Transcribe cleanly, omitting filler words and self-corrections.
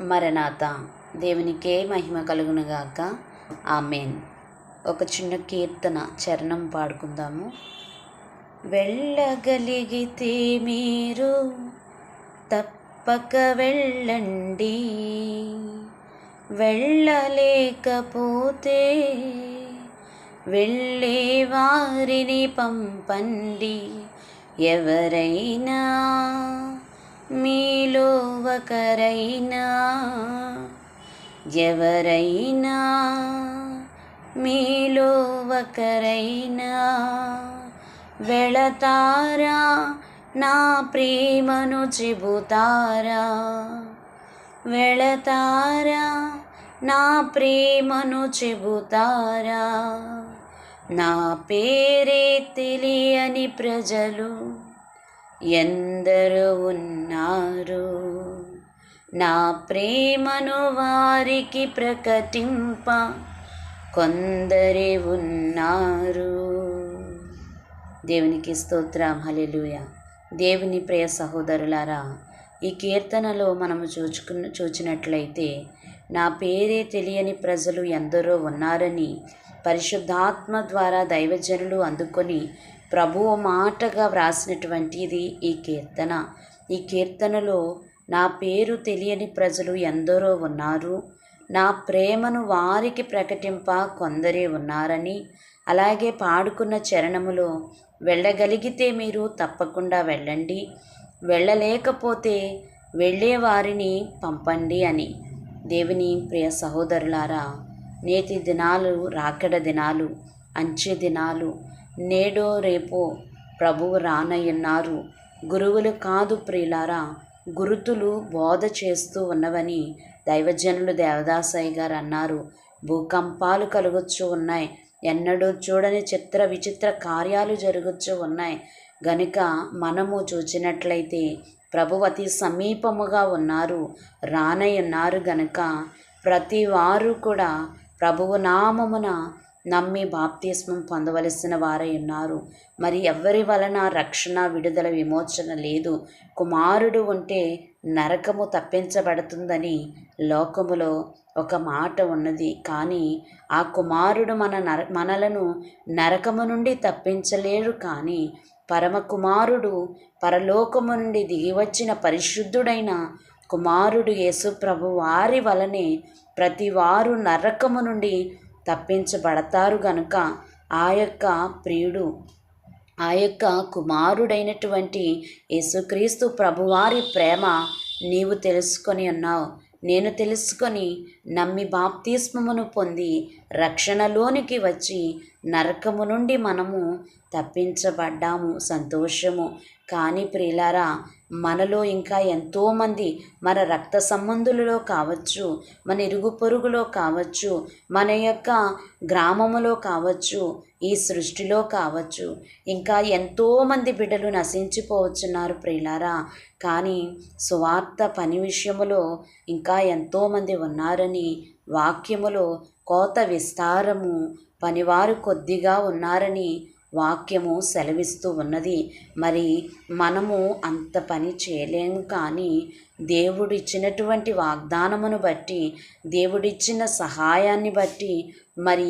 మరణాత. దేవునికే మహిమ కలుగునుగాక. ఆమెన్. ఒక చిన్న కీర్తన చరణం పాడుకుందాము. వెళ్ళగలిగితే మీరు తప్పక వెళ్ళండి, వెళ్ళలేకపోతే వెళ్ళే వారిని పంపండి. ఎవరైనా మీలో ఒకరైనా, ఎవరైనా మీలో ఒకరైనా వెళతారా, నా ప్రేమను చెబుతారా, వెళతారా, నా ప్రేమను చెబుతారా. నా పేరే తెలియని ప్రజలు ఎందరో ఉన్నారు, నా ప్రేమను వారికి ప్రకటింప కొందరే ఉన్నారు. దేవునికి స్తోత్రం. హల్లెలూయా. దేవుని ప్రియ సహోదరులారా, ఈ కీర్తనలో మనము చూచినట్లయితే నా పేరే తెలియని ప్రజలు ఎందరో ఉన్నారని పరిశుద్ధాత్మ ద్వారా దైవజనులు అందుకొని ప్రభువు మాటగా వ్రాసినటువంటిది ఈ కీర్తన. ఈ కీర్తనలో నా పేరు తెలియని ప్రజలు ఎందరో ఉన్నారు, నా ప్రేమను వారికి ప్రకటింప కొందరే ఉన్నారని, అలాగే పాడుకున్న చరణములో వెళ్ళగలిగితే మీరు తప్పకుండా వెళ్ళండి, వెళ్ళలేకపోతే వెళ్ళే వారిని పంపండి అని. దేవుని ప్రియ సహోదరులారా, నేటి దినాలు రాకడ దినాలు, అంచె దినాలు. నేడో రేపో ప్రభువు రానయ్యున్నారు. గురువులు కాదు ప్రియులారా, గురుతులు బోధ చేస్తూ ఉన్నవని దైవజనులు దేవదాసయ్య గారు అన్నారు. భూకంపాలు కలుగొచ్చు ఉన్నాయి, ఎన్నడూ చూడని చిత్ర విచిత్ర కార్యాలు జరగచ్చు ఉన్నాయి. గనుక మనము చూచినట్లయితే ప్రభువు అతి సమీపముగా ఉన్నారు, రానయ్యున్నారు. గనుక ప్రతి వారు కూడా ప్రభువు నామమున నమ్మి బాప్తిస్మం పొందవలసిన వారై ఉన్నారు. మరి ఎవరి వలన రక్షణ, విడుదల, విమోచన లేదు. కుమారుడు ఉంటే నరకము తప్పించబడుతుందని లోకములో ఒక మాట ఉన్నది. కానీ ఆ కుమారుడు మనలను నరకము నుండి తప్పించలేరు. కానీ పరమ కుమారుడు, పరలోకము నుండి దిగివచ్చిన పరిశుద్ధుడైన కుమారుడు యేసు ప్రభు వారి వలనే ప్రతి వారు నరకము నుండి తప్పించబడతారు. గనుక ఆ యొక్క ప్రియుడు, ఆ యొక్క కుమారుడైనటువంటి యేసుక్రీస్తు ప్రభువారి ప్రేమ నీవు తెలుసుకొని ఉన్నావు, నేను తెలుసుకొని నమ్మి బాప్తిస్మమును పొంది రక్షణలోనికి వచ్చి నరకము నుండి మనము తప్పించబడ్డాము. సంతోషము. కానీ ప్రియులారా, మనలో ఇంకా ఎంతోమంది మన రక్త సంబంధులలో కావచ్చు, మన ఇరుగు పొరుగులో కావచ్చు, మన యొక్క గ్రామములో కావచ్చు, ఈ సృష్టిలో కావచ్చు, ఇంకా ఎంతోమంది బిడ్డలు నశించిపోవచ్చున్నారు ప్రియులారా. కానీ సువార్త పని విషయములో ఇంకా ఎంతోమంది ఉన్నారని వాక్యములో కోత విస్తారము, పనివారు కొద్దిగా ఉన్నారని వాక్యము సెలవిస్తూ ఉన్నది. మరి మనము అంత పని చేయలేము. కానీ దేవుడు ఇచ్చినటువంటి వాగ్దానమును బట్టి, దేవుడిచ్చిన సహాయాన్ని బట్టి, మరి